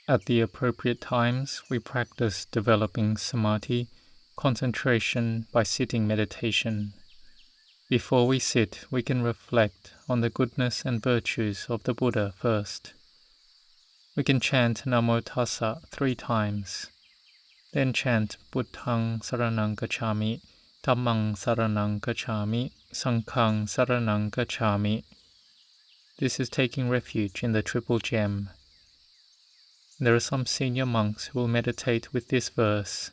At the appropriate times, we practice developing samadhi, concentration by sitting meditation. Before we sit, we can reflect on the goodness and virtues of the Buddha first. We can chant Namo Tassa 3 times. Then chant Buddhang Saranang Gacchami, Dhammang Saranang Gacchami, Sanghang Saranang Gacchami. This is taking refuge in the Triple Gem. There are some senior monks who will meditate with this verse,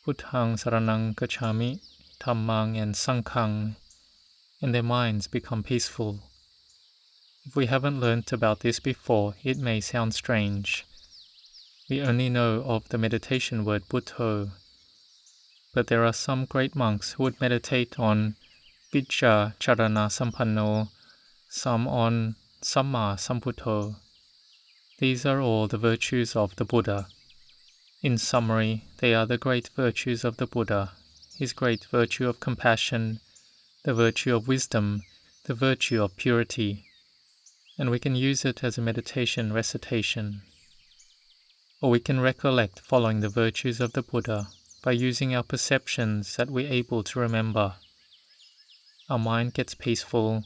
Buddhang Saranang Gacchami, Dhammang and Sanghang, and their minds become peaceful. If we haven't learnt about this before, it may sound strange. We only know of the meditation word Buddho, but there are some great monks who would meditate on Vijja Charana Sampanno, some on Samma Sambuddho. These are all the virtues of the Buddha. In summary, they are the great virtues of the Buddha, his great virtue of compassion, the virtue of wisdom, the virtue of purity, and we can use it as a meditation recitation. Or we can recollect following the virtues of the Buddha by using our perceptions that we're able to remember. Our mind gets peaceful,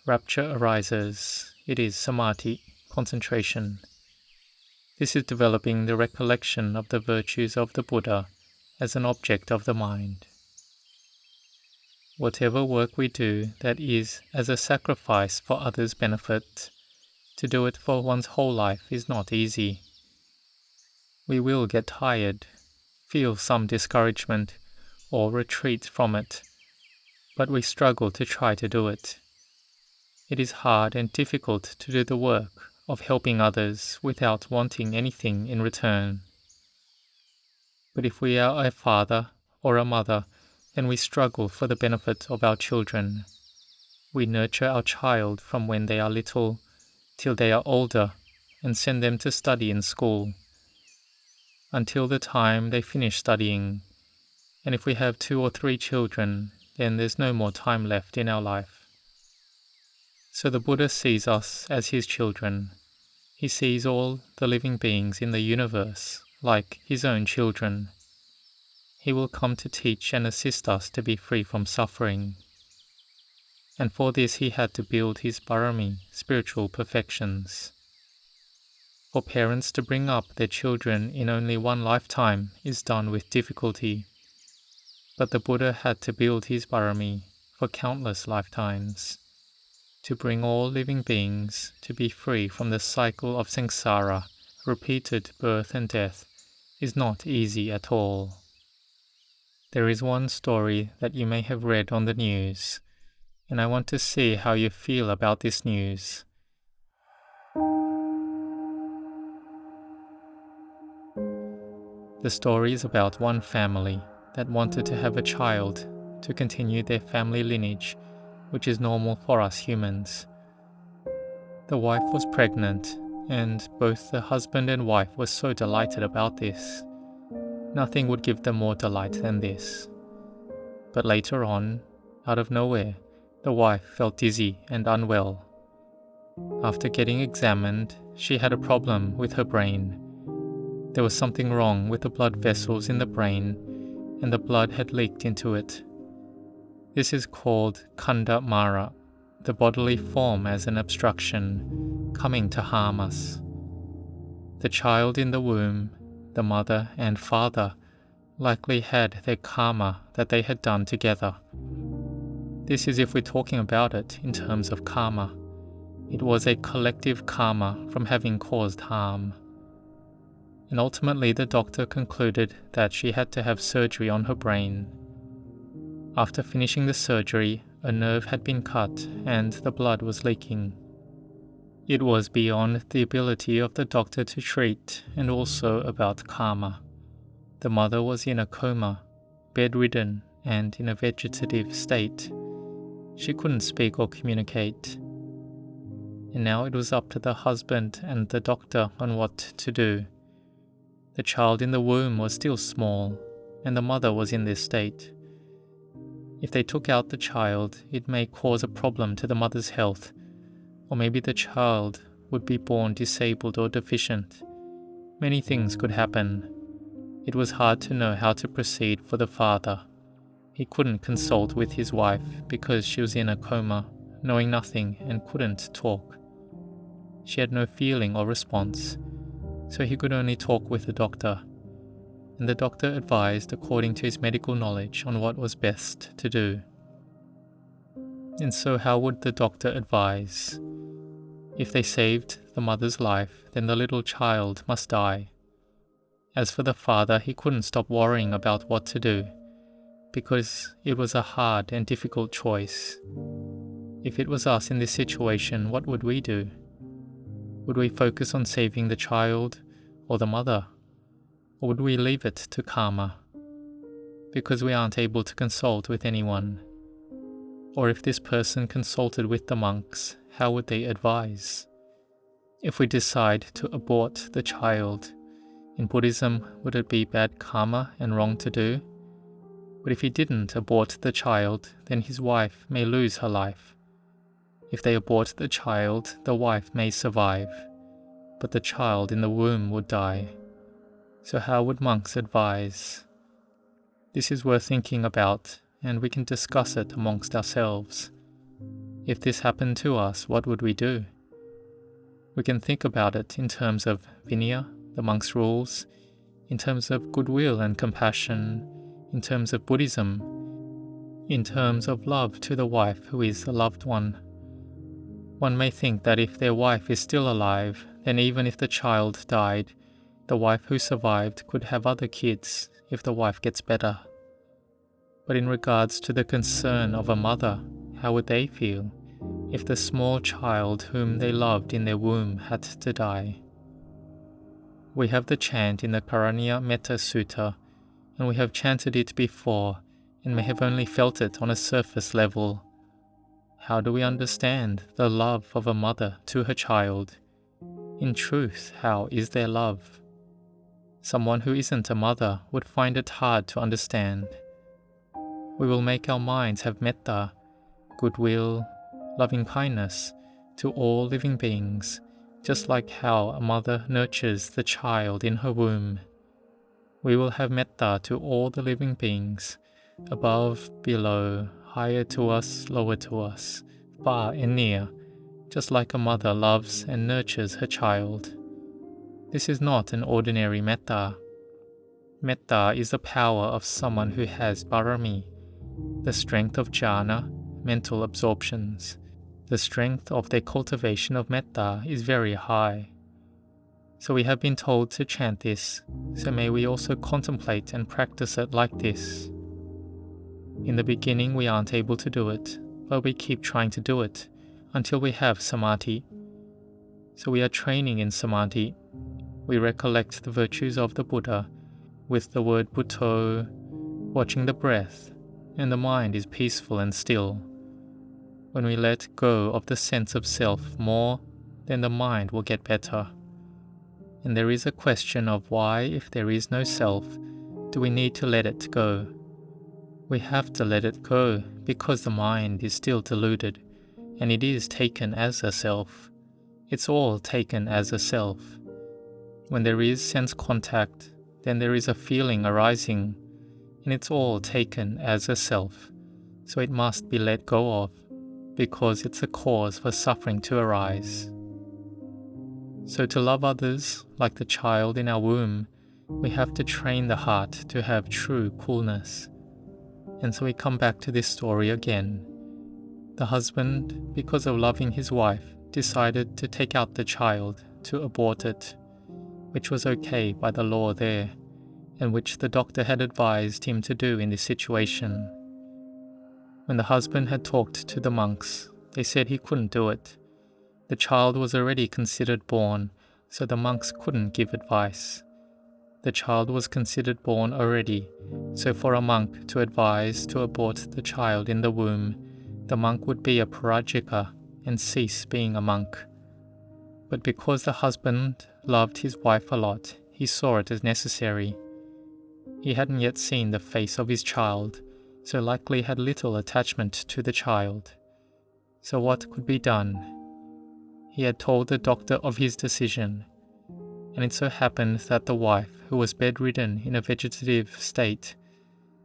rapture arises, it is samadhi, concentration. This is developing the recollection of the virtues of the Buddha as an object of the mind. Whatever work we do that is as a sacrifice for others' benefit, to do it for one's whole life is not easy. We will get tired, feel some discouragement, or retreat from it, but we struggle to try to do it. It is hard and difficult to do the work of helping others without wanting anything in return. But if we are a father or a mother, then we struggle for the benefit of our children. We nurture our child from when they are little till they are older and send them to study in school, until the time they finish studying. And if we have 2 or 3 children, then there's no more time left in our life. So the Buddha sees us as his children. He sees all the living beings in the universe like his own children. He will come to teach and assist us to be free from suffering. And for this he had to build his parami, spiritual perfections. For parents to bring up their children in only one lifetime is done with difficulty. But the Buddha had to build his parami for countless lifetimes, to bring all living beings to be free from the cycle of samsara, repeated birth and death, is not easy at all. There is one story that you may have read on the news, and I want to see how you feel about this news. The story is about one family that wanted to have a child to continue their family lineage, which is normal for us humans. The wife was pregnant, and both the husband and wife were so delighted about this. Nothing would give them more delight than this. But later on, out of nowhere, the wife felt dizzy and unwell. After getting examined, she had a problem with her brain. There was something wrong with the blood vessels in the brain, and the blood had leaked into it. This is called Kanda Mara, the bodily form as an obstruction, coming to harm us. The child in the womb, the mother and father, likely had their karma that they had done together. This is if we're talking about it in terms of karma. It was a collective karma from having caused harm. And ultimately the doctor concluded that she had to have surgery on her brain. After finishing the surgery, a nerve had been cut and the blood was leaking. It was beyond the ability of the doctor to treat, and also about karma. The mother was in a coma, bedridden and in a vegetative state. She couldn't speak or communicate. And now it was up to the husband and the doctor on what to do. The child in the womb was still small, and the mother was in this state. If they took out the child, it may cause a problem to the mother's health, or maybe the child would be born disabled or deficient. Many things could happen. It was hard to know how to proceed for the father. He couldn't consult with his wife because she was in a coma, knowing nothing and couldn't talk. She had no feeling or response, so he could only talk with the doctor, and the doctor advised according to his medical knowledge on what was best to do. And so how would the doctor advise? If they saved the mother's life, then the little child must die. As for the father, he couldn't stop worrying about what to do, because it was a hard and difficult choice. If it was us in this situation, what would we do? Would we focus on saving the child or the mother? Or would we leave it to karma? Because we aren't able to consult with anyone. Or if this person consulted with the monks, how would they advise? If we decide to abort the child, in Buddhism, would it be bad karma and wrong to do? But if he didn't abort the child, then his wife may lose her life. If they abort the child, the wife may survive, but the child in the womb would die. So how would monks advise? This is worth thinking about, and we can discuss it amongst ourselves. If this happened to us, what would we do? We can think about it in terms of Vinaya, the monk's rules, in terms of goodwill and compassion, in terms of Buddhism, in terms of love to the wife who is a loved one. One may think that if their wife is still alive, then even if the child died, the wife who survived could have other kids if the wife gets better. But in regards to the concern of a mother, how would they feel if the small child whom they loved in their womb had to die? We have the chant in the Power of Metta Sutta, and we have chanted it before and may have only felt it on a surface level. How do we understand the love of a mother to her child? In truth, how is their love? Someone who isn't a mother would find it hard to understand. We will make our minds have metta, goodwill, loving kindness to all living beings, just like how a mother nurtures the child in her womb. We will have metta to all the living beings, above, below, higher to us, lower to us, far and near, just like a mother loves and nurtures her child. This is not an ordinary metta. Metta is the power of someone who has parami, the strength of jhana, mental absorptions. The strength of their cultivation of metta is very high. So we have been told to chant this, so may we also contemplate and practice it like this. In the beginning we aren't able to do it, but we keep trying to do it until we have samadhi. So we are training in samadhi. We recollect the virtues of the Buddha with the word Bhutto, watching the breath, and the mind is peaceful and still. When we let go of the sense of self more, then the mind will get better. And there is a question of why, if there is no self, do we need to let it go? We have to let it go because the mind is still deluded, and it is taken as a self. It's all taken as a self. When there is sense contact, then there is a feeling arising, and it's all taken as a self, so it must be let go of, because it's a cause for suffering to arise. So to love others, like the child in our womb, we have to train the heart to have true coolness. And so we come back to this story again. The husband, because of loving his wife, decided to take out the child, to abort it, which was okay by the law there, and which the doctor had advised him to do in this situation. When the husband had talked to the monks, they said he couldn't do it. The child was already considered born, so the monks couldn't give advice. The child was considered born already, so for a monk to advise to abort the child in the womb, the monk would be a parajika and cease being a monk. But because the husband loved his wife a lot, he saw it as necessary. He hadn't yet seen the face of his child, so likely had little attachment to the child. So what could be done? He had told the doctor of his decision. and it so happened that the wife, who was bedridden in a vegetative state,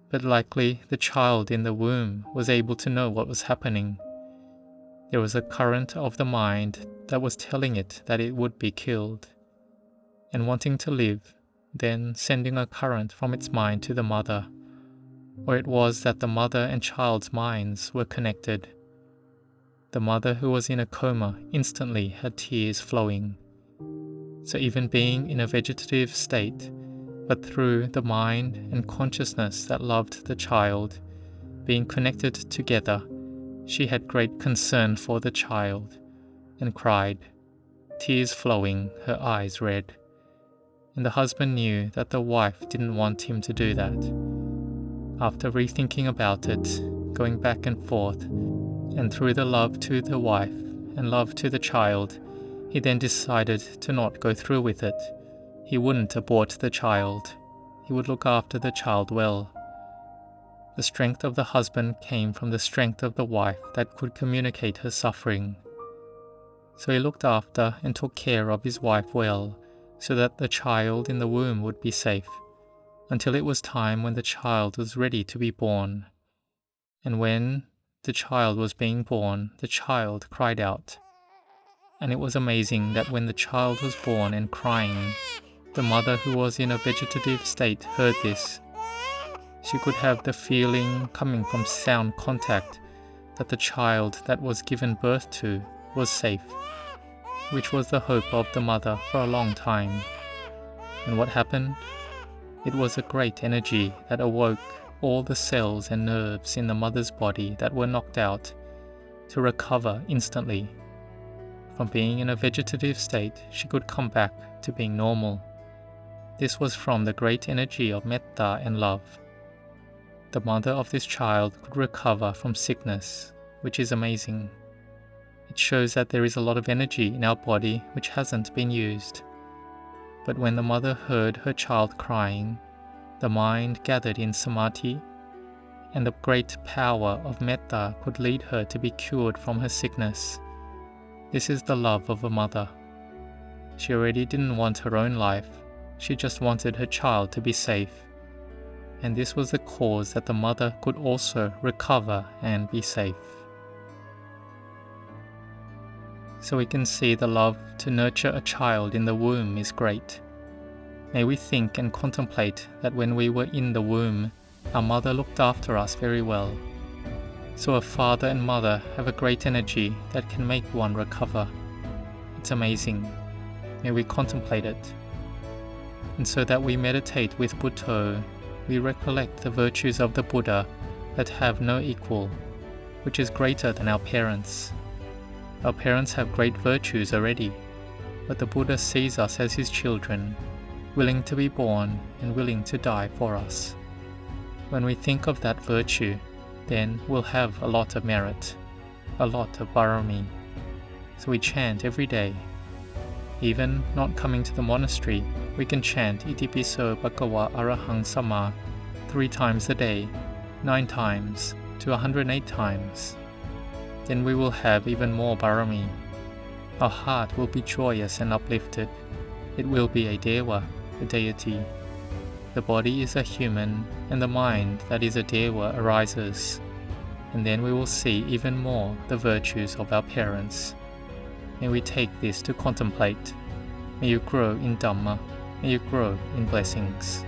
but likely the child in the womb was able to know what was happening. There was a current of the mind that was telling it that it would be killed, and wanting to live, then sending a current from its mind to the mother, or it was that the mother and child's minds were connected. The mother, who was in a coma, instantly had tears flowing. So even being in a vegetative state, but through the mind and consciousness that loved the child, being connected together, she had great concern for the child, and cried, tears flowing, her eyes red. And the husband knew that the wife didn't want him to do that. After rethinking about it, going back and forth, and through the love to the wife and love to the child, he then decided to not go through with it. He wouldn't abort the child. He would look after the child well. The strength of the husband came from the strength of the wife that could communicate her suffering. So he looked after and took care of his wife well, so that the child in the womb would be safe, until it was time when the child was ready to be born. And when the child was being born, the child cried out. And it was amazing that when the child was born and crying, the mother, who was in a vegetative state, heard this. She could have the feeling coming from sound contact that the child that was given birth to was safe, which was the hope of the mother for a long time. And what happened? It was a great energy that awoke all the cells and nerves in the mother's body that were knocked out to recover instantly. From being in a vegetative state, she could come back to being normal. This was from the great energy of metta and love. The mother of this child could recover from sickness, which is amazing. It shows that there is a lot of energy in our body which hasn't been used. But when the mother heard her child crying, the mind gathered in samadhi, and the great power of metta could lead her to be cured from her sickness. This is the love of a mother. She already didn't want her own life, she just wanted her child to be safe. And this was the cause that the mother could also recover and be safe. So we can see the love to nurture a child in the womb is great. May we think and contemplate that when we were in the womb, our mother looked after us very well. So a father and mother have a great energy that can make one recover. It's amazing. May we contemplate it. And so that we meditate with Buddho, we recollect the virtues of the Buddha that have no equal, which is greater than our parents. Our parents have great virtues already, but the Buddha sees us as his children, willing to be born and willing to die for us. When we think of that virtue, then we'll have a lot of merit, a lot of barami. So we chant every day. Even not coming to the monastery, we can chant Itipiso Bhagava Arahang Sama 3 times a day, 9 times to 108 times. Then we will have even more barami. Our heart will be joyous and uplifted. It will be a deva, a deity. The body is a human, and the mind that is a deva arises. And then we will see even more the virtues of our parents. May we take this to contemplate. May you grow in Dhamma. May you grow in blessings.